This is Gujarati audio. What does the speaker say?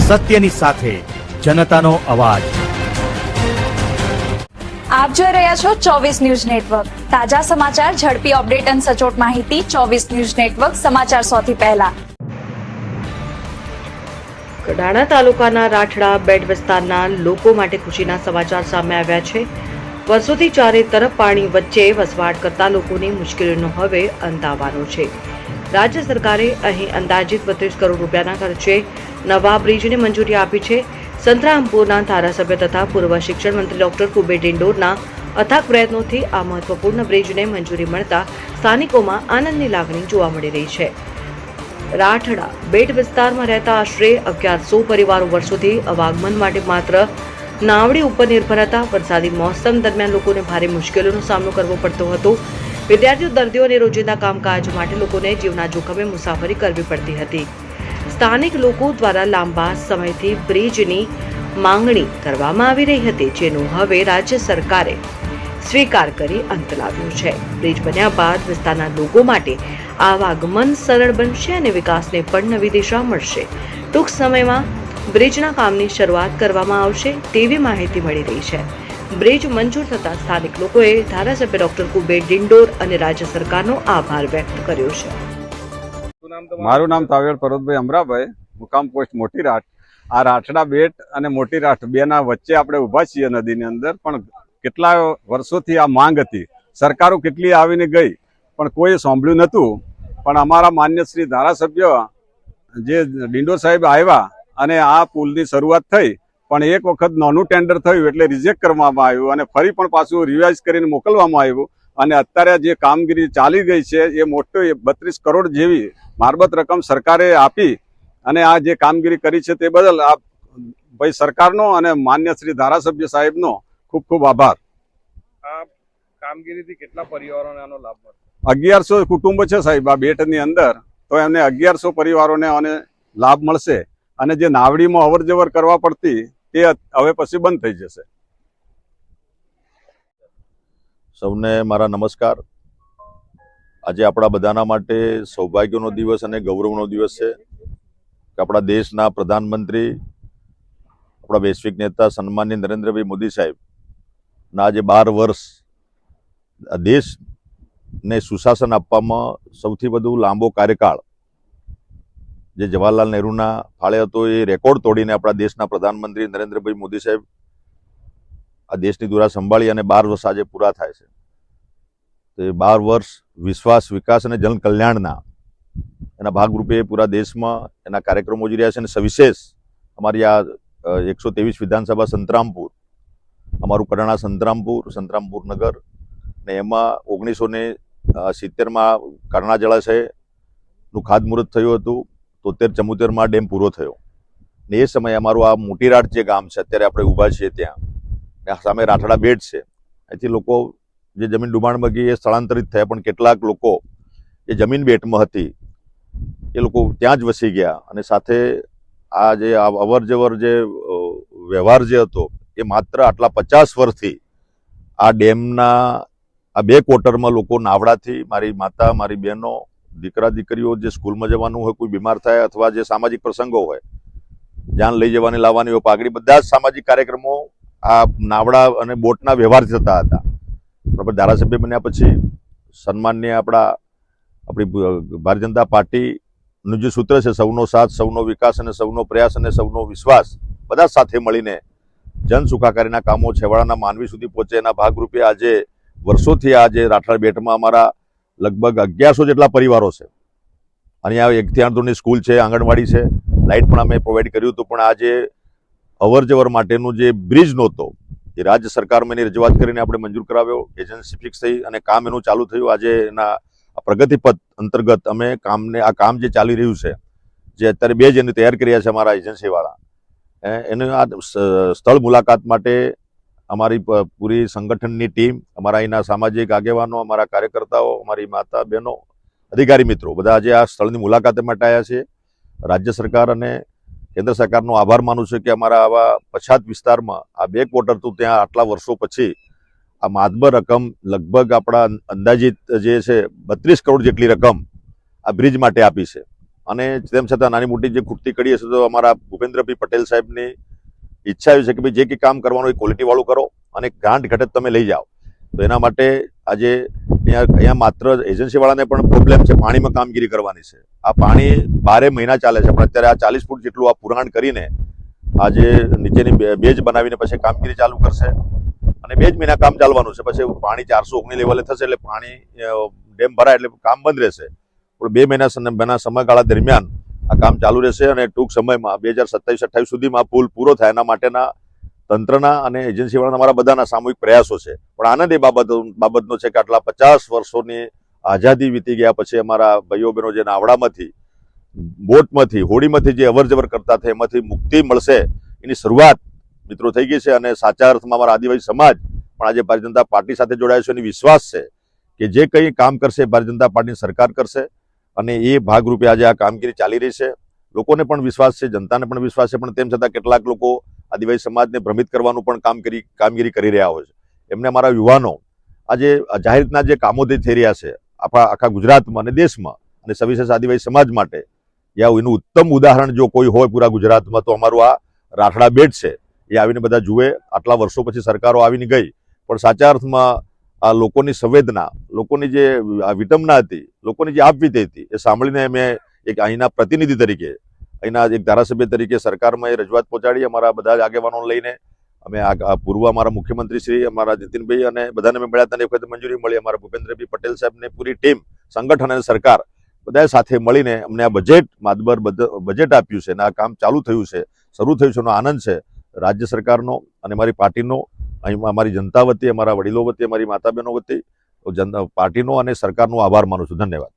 સત્યની સાથે જનતાનો અવાજ। આપ જોઈ રહ્યા છો 24 ન્યૂઝ નેટવર્ક। તાજા સમાચાર, ઝડપી અપડેટ અને સચોટ માહિતી 24 ન્યૂઝ નેટવર્ક સમાચાર સૌથી પહેલા। કડાણા તાલુકાના રાઠડા બેટ વિસ્તારના લોકો માટે ખુશીના સમાચાર સામે આવ્યા છે। વર્ષોથી ચારે તરફ પાણી વચ્ચે વસવાટ કરતા લોકોની મુશ્કેલીનો હવે અંત આવવાનો છે। રાજ્ય સરકારે અહીં અંદાજિત 32 કરોડ રૂપિયાના ખર્ચે નવા બ્રિજને મંજૂરી આપી છે। સંતરામપુરના ધારાસભ્ય તથા પૂર્વ શિક્ષણ મંત્રી ડોક્ટર કુબેર ડિંડોરના અથાગ પ્રયત્નોથી આ મહત્વપૂર્ણ બ્રિજને મંજૂરી મળતા સ્થાનિકોમાં આનંદની લાગણી જોવા મળી રહી છે। રાઠડા બેટ વિસ્તારમાં રહેતા આશરે 1100 પરિવારો વર્ષોથી અવાગમન માટે માત્ર નાવડી ઉપર નિર્ભર હતા। વરસાદી મોસમ દરમિયાન લોકોને ભારે મુશ્કેલીનો સામનો કરવો પડતો હતો। વિદ્યાર્થીઓ, દર્દીઓ અને રોજિંદા કામકાજ માટે લોકોને જીવના જોખમે મુસાફરી કરવી પડતી હતી। સ્થાનિક લોકો દ્વારા લાંબા સમયથી બ્રિજની માંગણી કરવામાં આવી રહી હતી, જેનો હવે રાજ્ય સરકારે સ્વીકાર કરી અંત લાવ્યો છે। બ્રિજ બન્યા બાદ વિસ્તારના લોકો માટે આવાગમન સરળ બનશે અને વિકાસને પણ નવી દિશા મળશે। ટૂંક સમયમાં બ્રિજના કામની શરૂઆત કરવામાં આવશે તેવી માહિતી મળી રહી છે। બ્રિજ મંજૂર થતા સ્થાનિક લોકોએ ધારાસભ્ય ડોક્ટર કુબેર ડિંડોર અને રાજ્ય સરકારનો આભાર વ્યક્ત કર્યો છે। મારું નામ તાવેડ પર્વતભાઈ અમરાભાઈ, મુકામ પોસ્ટ મોટી રાઠ। આ રાઠડા બેટ અને મોટી રાઠ બેના વચ્ચે આપણે ઊભા છીએ નદીની અંદર, પણ કેટલા વર્ષોથી આ માંગ હતી। સરકારો કેટલી આવીને ગઈ પણ કોઈ સાંભળ્યું નહોતું। પણ અમારા માન્ય શ્રી ધારાસભ્ય જે ડિંડોર સાહેબ આવ્યા અને આ પુલની શરૂઆત થઈ, પણ એક વખત નાનું ટેન્ડર થયું એટલે રિજેક્ટ કરવામાં આવ્યું અને ફરી પણ પાછું રિવાઇઝ કરીને મોકલવામાં આવ્યું અને અત્યારે જે કામગીરી ચાલી ગઈ છે એ મોટો 32 કરોડ જેવી મારબત રકમ સરકારે આપી અને આ જે કામગીરી કરી છે તે બદલ આ ભાઈ સરકારનો અને માન્ય શ્રી ધારાસભ્ય સાહેબનો ખૂબ ખૂબ આભાર। આ કામગીરીથી કેટલા પરિવારોને આનો લાભ મળશે? 1100 કુટુંબો છે સાહેબ આ બેટની અંદર, તો એમને 1100 પરિવારોને આને લાભ મળશે અને જે નાવડીમાં અવર જવર કરવા પડતી તે હવે પછી બંધ થઈ જશે। સૌને મારા નમસ્કાર। આજે આપણા બધાના માટે સૌભાગ્યનો દિવસ અને ગૌરવનો દિવસ છે કે આપણા દેશના પ્રધાનમંત્રી, આપણા વૈશ્વિક નેતા સન્માનીય નરેન્દ્રભાઈ મોદી સાહેબના આજે 12 વર્ષ દેશને સુશાસન આપવામાં સૌથી વધુ લાંબો કાર્યકાળ જે જવાહરલાલ નહેરુના ફાળે હતો એ રેકોર્ડ તોડીને આપણા દેશના પ્રધાનમંત્રી નરેન્દ્રભાઈ મોદી સાહેબ આ દેશની ધુરા સંભાળી અને 12 વર્ષ આજે પૂરા થાય છે। તો એ 12 વર્ષ વિશ્વાસ, વિકાસ અને જનકલ્યાણના એના ભાગરૂપે પૂરા દેશમાં એના કાર્યક્રમો યોજી રહ્યા છે અને સવિશેષ અમારી આ 123 વિધાનસભા સંતરામપુર, અમારું કડાણા સંતરામપુર નગર ને એમાં 1970માં કરણા જળાશયનું ખાતમુહૂર્ત થયું હતું। 73-74માં ડેમ પૂરો થયો ને એ સમયે અમારું આ મોટી રાઠ જે ગામ છે અત્યારે આપણે ઊભા છીએ ત્યાં સામે રાઠડા બેટ છે। અહીંથી લોકો જે જમીન ડુબાણમાં ગઈ એ સ્થળાંતરિત થયા, પણ કેટલાક લોકો એ જમીન બેટમાં હતી એ લોકો ત્યાં જ વસી ગયા અને સાથે આ જે અવર જવર જે વ્યવહાર જે હતો એ માત્ર આટલા 50 વર્ષથી આ ડેમના આ 2 ક્વાર્ટરમાં લોકો નાવડાથી, મારી માતા, મારી બહેનો, દીકરા દીકરીઓ જે સ્કૂલમાં જવાનું હોય, કોઈ બીમાર થાય અથવા જે સામાજિક પ્રસંગો હોય, જાન લઈ જવાની લાવવાની હોય, પાઘડી, બધા જ સામાજિક કાર્યક્રમો આ નાવડા અને બોટના વ્યવહારથી થતા હતા। બરાબર, ધારાસભ્ય બન્યા પછી સન્માનીય આપણી ભારતીય જનતા પાર્ટીનું જે સૂત્ર છે સૌનો સાથ, સૌનો વિકાસ અને સૌનો પ્રયાસ અને સૌનો વિશ્વાસ, બધા સાથે મળીને જન સુખાકારીના કામો છેવાડાના માનવી સુધી પહોંચે એના ભાગરૂપે આજે વર્ષોથી આજે રાઠડા બેટમાં અમારા લગભગ 1100 જેટલા પરિવારો છે। અહીંયા 1 થી 8 ધોરણની સ્કૂલ છે, આંગણવાડી છે, લાઇટ પણ અમે પ્રોવાઈડ કર્યું હતું। પણ આજે અવર જવર માટેનું જે બ્રિજ નહોતો એ રાજ્ય સરકારમાં એની રજૂઆત કરીને આપણે મંજૂર કરાવ્યો, એજન્સી ફિક્સ થઈ અને કામ એનું ચાલુ થયું। આજે એના પ્રગતિપથ અંતર્ગત અમે આ કામ જે ચાલી રહ્યું છે, જે અત્યારે 2 જેને તૈયાર કર્યા છે અમારા એજન્સીવાળા, એને આ સ્થળ મુલાકાત માટે અમારી પૂરી સંગઠનની ટીમ, અમારા અહીંના સામાજિક આગેવાનો, અમારા કાર્યકર્તાઓ, અમારી માતા બહેનો, અધિકારી મિત્રો બધા આજે આ સ્થળની મુલાકાતે માટે આવ્યા છે। રાજ્ય સરકાર અને કેન્દ્ર સરકારનો આભાર માનું છું કે અમારા આવા પછાત વિસ્તારમાં આ 2 ક્વાર્ટર તો ત્યાં આટલા વર્ષો પછી આ માતબર રકમ લગભગ આપણા અંદાજિત જે છે 32 કરોડ જેટલી રકમ આ બ્રિજ માટે આપી છે। અને તેમ છતાં નાની મોટી જે ખૂટતી કડી હશે તો અમારા ભૂપેન્દ્રભાઈ પટેલ સાહેબની ઈચ્છા એવી છે કે ભાઈ જે કંઈ કામ કરવાનું એ ક્વોલિટી વાળું કરો અને ગાંઠ ઘટત તમે લઈ જાઓ. તો એના માટે આજે અહીંયા માત્ર એજન્સી વાળાને પણ પ્રોબ્લેમ છે, પાણીમાં કામગીરી કરવાની છે. આ પાણી 12 મહિના ચાલે છે, પણ અત્યારે આ 40 ફૂટ જેટલું આ પુરાણ કરીને આજે નીચેની બેજ બનાવીને પછી કામગીરી ચાલુ કરશે અને 2 જ મહિના કામ ચાલવાનું છે. પછી પાણી 419 લેવલે થશે એટલે પાણી ડેમ ભરાય એટલે કામ બંધ રહેશે. પણ 2 મહિના સમયગાળા દરમિયાન આ કામ ચાલુ રહેશે અને ટૂંક સમયમાં 2027-28 સુધીમાં પુલ પૂરો થાય એના માટેના તંત્રના અને એજન્સી વાળાના અમારા બધાના સામૂહિક પ્રયાસો છે. પણ આનંદ એ બાબતનો છે કે આટલા 50 વર્ષોની આઝાદી વીતી ગયા પછી અમારા ભાઈઓ બહેનો જે નાવડામાંથી, બોટમાંથી, હોડીમાંથી જે અવર જવર કરતા હતા એમાંથી મુક્તિ મળશે એની શરૂઆત મિત્રો થઈ ગઈ છે. અને સાચા અર્થમાં અમારા આદિવાસી સમાજ પણ આજે ભારતીય જનતા પાર્ટી સાથે જોડાયો છે. એની વિશ્વાસ છે કે જે કંઈ કામ કરશે ભારતીય જનતા પાર્ટીની સરકાર કરશે અને એ ભાગરૂપે આજે આ કામગીરી ચાલી રહી છે. લોકોને પણ વિશ્વાસ છે, જનતાને પણ વિશ્વાસ છે, પણ તેમ છતાં કેટલાક લોકો આદિવાસી સમાજને ભ્રમિત કરવાનું પણ કામગીરી કરી રહ્યા હોય છે. એમને અમારા યુવાનો આજે જાહેર રીતના જે કામો થઈ રહ્યા છે આખા ગુજરાતમાં અને દેશમાં અને સવિશેષ આદિવાસી સમાજ માટે એનું ઉત્તમ ઉદાહરણ જો કોઈ હોય પૂરા ગુજરાતમાં તો અમારું આ રાઠડા બેટ છે. એ આવીને બધા જુએ. આટલા વર્ષો પછી સરકારો આવીને ગઈ પણ સાચા અર્થમાં આ લોકોની સંવેદના, લોકોની જે વિટંબના હતી, લોકોની જે આપવીતી હતી એ સાંભળીને મેં એક અહીંના પ્રતિનિધિ તરીકે, અહીંના એક ધારાસભ્ય તરીકે સરકારમાં એ રજૂઆત પહોંચાડી. અમારા બધા જ આગેવાનો લઈને અમે પૂર્વ અમારા મુખ્યમંત્રી શ્રી અમારા નીતિનભાઈ અને બધાને મેં મળ્યા હતા. એક વખત મંજૂરી મળી. અમારા ભૂપેન્દ્રભાઈ પટેલ સાહેબને પૂરી ટીમ, સંગઠન અને સરકાર બધાએ સાથે મળીને અમને આ માતબર બજેટ આપ્યું છે અને આ કામ ચાલુ થયું છે, શરૂ થયું છે. એનો આનંદ છે રાજ્ય સરકારનો અને મારી પાર્ટીનો, અહીં અમારી જનતા વતી, અમારા વડીલો વતી, અમારી માતા બહેનો વતી પાર્ટીનો અને સરકારનો આભાર માનું છું. ધન્યવાદ.